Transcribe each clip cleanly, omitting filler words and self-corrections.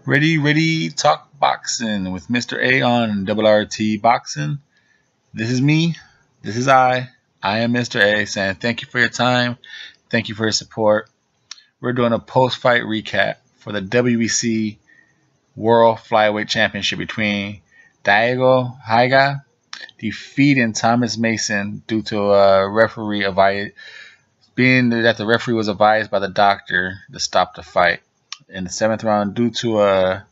Ready, talk boxing with Mr. A on RRT Boxing. This is me. This is I. I am Mr. A saying thank you for your time. Thank you for your support. We're doing a post-fight recap for the WBC World Flyweight Championship between Diago Higa defeating Thomas Masson due to a referee advice, being that the referee was advised by the doctor to stop the fight in the 7th round due to a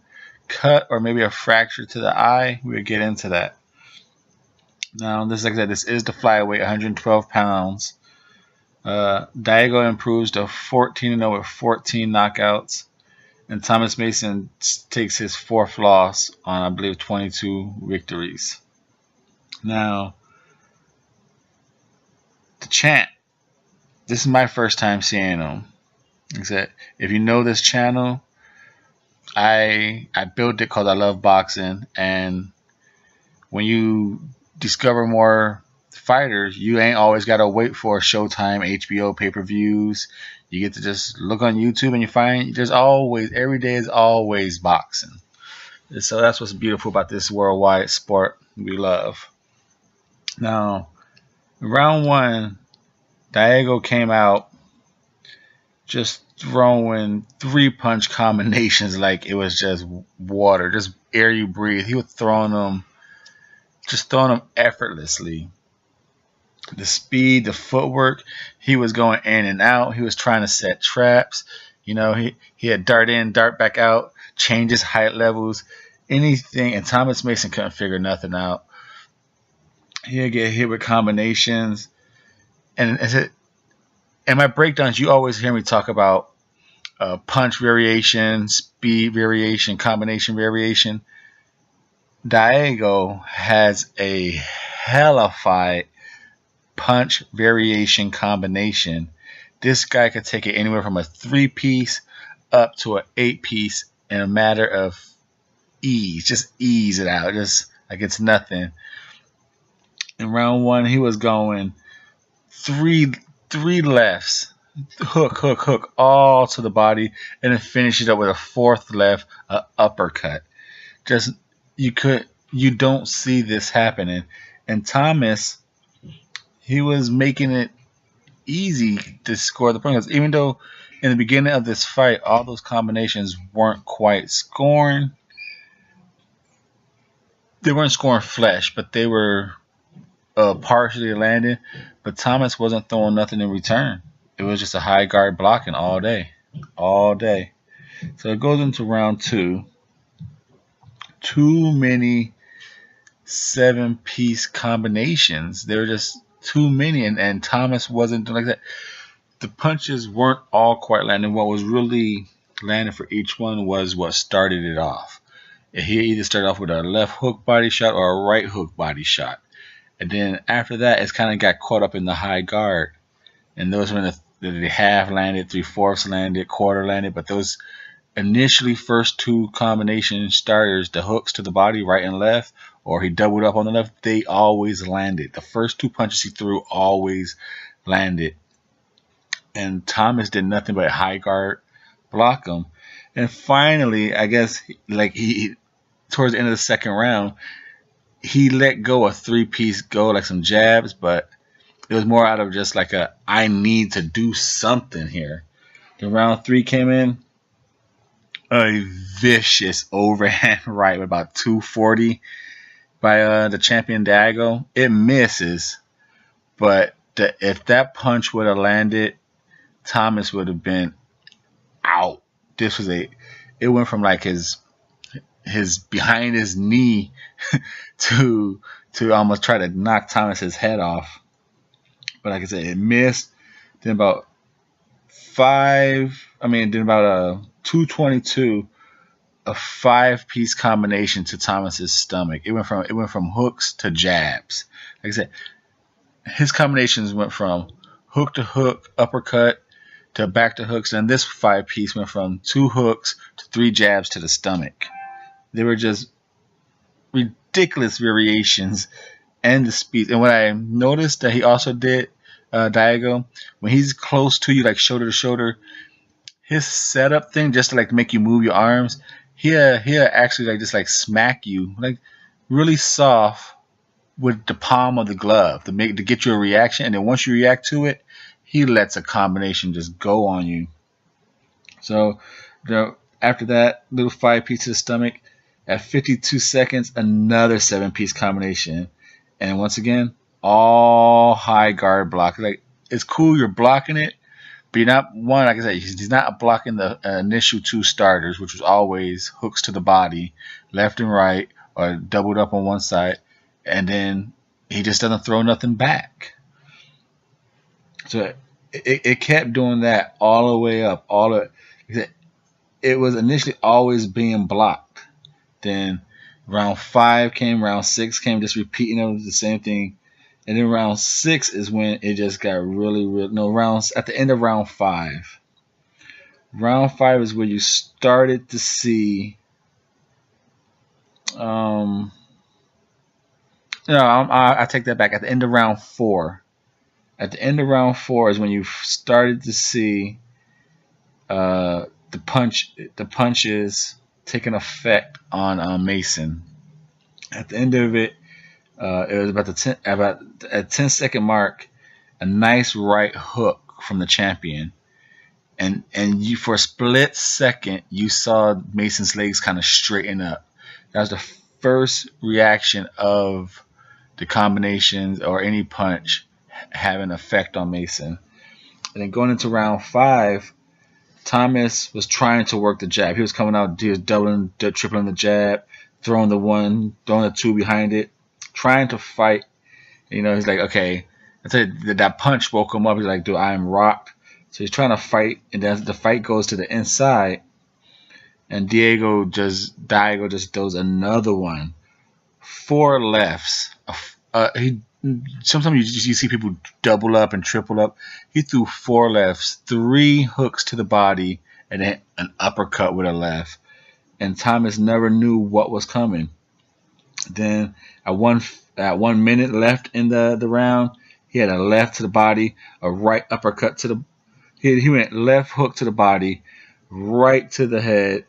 cut or maybe a fracture to the eye. We'll get into that. Now, this, like I said, this is the flyweight, 112 pounds. Diago improves to 14-0 with 14 knockouts. And Thomas Masson takes his 4th loss on, I believe, 22 victories. Now, the champ. This is my first time seeing him. Like I said, if you know this channel, I built it because I love boxing, and when you discover more fighters, you ain't always got to wait for Showtime, HBO pay-per-views. You get to just look on YouTube and you find there's always, every day is always boxing. So that's what's beautiful about this worldwide sport we love. Now, round 1, Diago came out just throwing 3-punch combinations like it was just water, just air you breathe. He was throwing them effortlessly. The speed, the footwork, he was going in and out. He was trying to set traps. You know, he had dart in, dart back out, change his height levels, anything. And Thomas Masson couldn't figure nothing out. He'd get hit with combinations. And in my breakdowns, you always hear me talk about punch variation, speed variation, combination variation. Diago has a hellified punch variation combination. This guy could take it anywhere from a 3-piece up to an 8-piece in a matter of ease. Just ease it out, just like it's nothing. In round 1, he was going three lefts, hook, all to the body, and then finish it up with a 4th left, uppercut. Just you don't see this happening. And Thomas, he was making it easy to score the points. Even though in the beginning of this fight, all those combinations weren't quite scoring. They weren't scoring flesh, but they were partially landing. But Thomas wasn't throwing nothing in return. It was just a high guard blocking all day. So it goes into round 2. Too many 7-piece combinations. There were just too many, and Thomas wasn't doing like that. The punches weren't all quite landing. What was really landing for each one was what started it off. He either started off with a left hook body shot or a right hook body shot. And then after that, it's kind of got caught up in the high guard. And those when the half landed, 3/4 landed, quarter landed. But those initially first 2 combination starters, the hooks to the body, right and left, or he doubled up on the left, they always landed. The first 2 punches he threw always landed. And Thomas did nothing but high guard block him. And finally, I guess, like he towards the end of the 2nd round, he let go a 3-piece go, like some jabs, but it was more out of just like I need to do something here. The round 3 came in, a vicious overhand right with about 240 by the champion Diago. It misses, but if that punch would have landed, Thomas would have been out. It went from like his behind his knee to almost try to knock Thomas's head off. But like I said, it missed. Then about 222, a 5-piece combination to Thomas's stomach. It went from hooks to jabs. Like I said, his combinations went from hook to hook, uppercut to back to hooks, and this 5-piece went from 2 hooks to 3 jabs to the stomach. They were just ridiculous variations and the speed. And what I noticed that he also did, Diago, when he's close to you, like shoulder to shoulder, his setup thing, just to like make you move your arms, he'll actually like just like smack you like really soft with the palm of the glove to get you a reaction, and then once you react to it, he lets a combination just go on you. So after that little 5-piece to the stomach, at 52 seconds, another 7-piece combination, and once again, all high guard block. Like it's cool you're blocking it, but you're not one. Like I said, he's not blocking the initial 2 starters, which was always hooks to the body, left and right, or doubled up on one side, and then he just doesn't throw nothing back. So it kept doing that all the way up. It was initially always being blocked. Then round 5 came, round 6 came, just repeating it was the same thing. And then round 6 is when it just got really, rounds at the end of round 5. Round 5 is where you started to see I take that back. At the end of round 4. At the end of round 4 is when you started to see the punches taking effect on Masson. At the end of it, it was about at 10-second mark, a nice right hook from the champion, and you for a split second you saw Masson's legs kind of straighten up. That was the first reaction of the combinations or any punch having effect on Masson. And then going into round 5, Thomas was trying to work the jab. He was coming out, he was doubling, tripling the jab, throwing the 1, throwing the 2 behind it, trying to fight. You know, he's like, okay, I tell you, that punch woke him up. He's like, dude, I am rocked. So he's trying to fight, and then the fight goes to the inside, and Diago just does another one. 4 lefts. Sometimes you see people double up and triple up. He threw 4 lefts, 3 hooks to the body, and then an uppercut with a left. And Thomas never knew what was coming. Then at 1 minute left in the round, he had a left to the body, a right uppercut to the. He went left hook to the body, right to the head,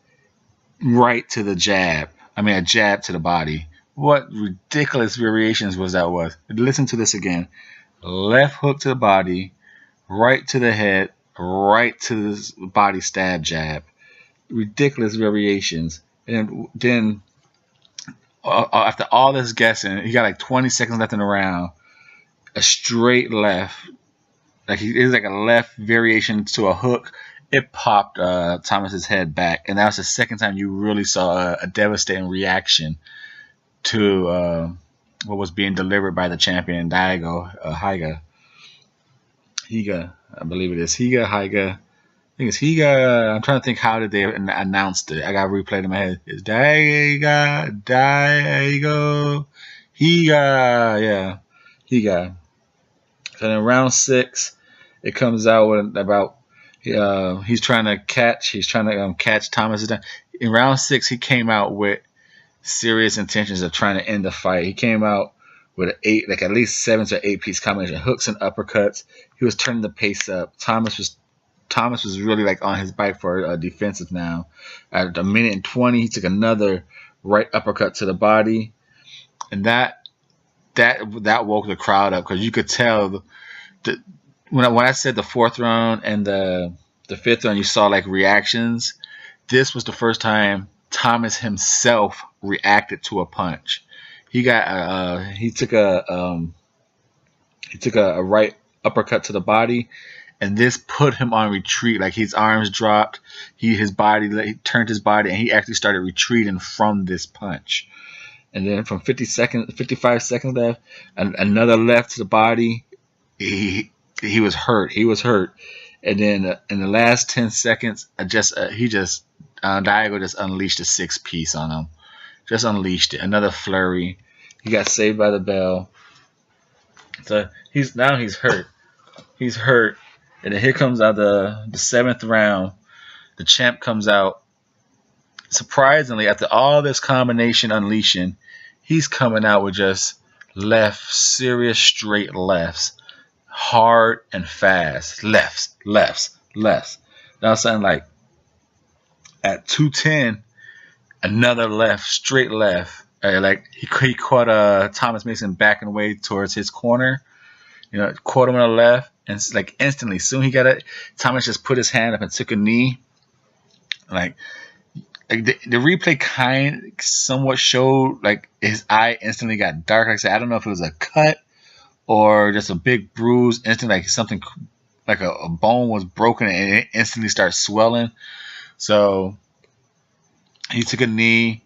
right to the jab. I mean, a jab to the body. What ridiculous variations was that? Listen to this again. Left hook to the body, right to the head, right to the body stab jab. Ridiculous variations. And then after all this guessing, he got like 20 seconds left in the round. A straight left. It was like a left variation to a hook. It popped Thomas's head back. And that was the second time you really saw a devastating reaction to what was being delivered by the champion, Diago Higa, I believe it is. Higa. I think it's Higa. I'm trying to think how did they announced it. I got replayed in my head. It's Diago Higa. Yeah, Higa. So in round 6, it comes out with about he's trying to catch Thomas. In round 6, he came out with serious intentions of trying to end the fight. He came out with at least 7 to 8 piece combination, hooks and uppercuts. He was turning the pace up. Thomas was really like on his bike for defensive now. At a minute and 20, he took another right uppercut to the body, and that woke the crowd up, because you could tell when I said the 4th round and the 5th round, you saw like reactions. This was the first time Thomas himself reacted to a punch. He took a right uppercut to the body, and this put him on retreat. Like his arms dropped, he turned his body, and he actually started retreating from this punch. And then from 55 seconds left, another left to the body. He was hurt. And then in the last 10 seconds, Diago just unleashed a 6-piece on him. Just unleashed it. Another flurry. He got saved by the bell. So he's hurt. He's hurt. And then here comes out the 7th round. The champ comes out. Surprisingly, after all this combination unleashing, he's coming out with just serious straight lefts. Hard and fast. Lefts. Now something like at 210, another left, straight left. Like he caught Thomas Mason backing away towards his corner. Caught him on the left, and like instantly, soon he got it. Thomas just put his hand up and took a knee. Like the replay somewhat showed like his eye instantly got dark. Like I said, I don't know if it was a cut or just a big bruise. Instantly, like something like a bone was broken and it instantly started swelling. So he took a knee.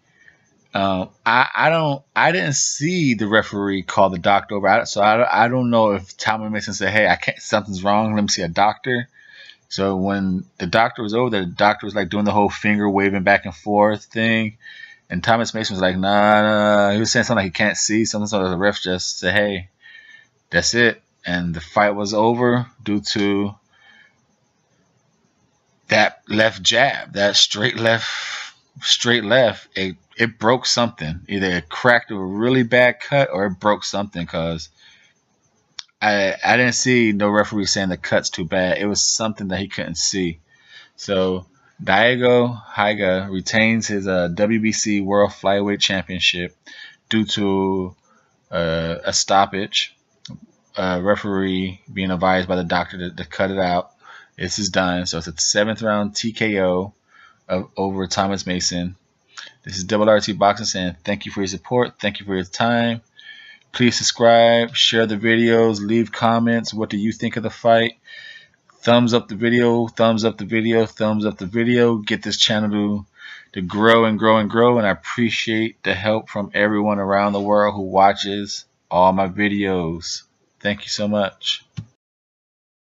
I didn't see the referee call the doctor over. So I don't know if Thomas Mason said, "Hey, something's wrong. Let me see a doctor." So when the doctor was over there, the doctor was like doing the whole finger waving back and forth thing, and Thomas Mason was like, "Nah." He was saying something like he can't see something. So the ref just said, "Hey, that's it," and the fight was over due to that left jab, that straight left. It broke something. Either it cracked a really bad cut or it broke something, because I didn't see no referee saying the cut's too bad. It was something that he couldn't see. So Diago Higa retains his WBC World Flyweight Championship due to a stoppage. Referee being advised by the doctor to cut it out. This is done. So it's a 7th round TKO over Thomas Mason. This is RT Boxing saying thank you for your support. Thank you for your time. Please subscribe, share the videos, leave comments. What do you think of the fight? Thumbs up the video, thumbs up the video, thumbs up the video. Get this channel to grow and grow and grow. And I appreciate the help from everyone around the world who watches all my videos. Thank you so much.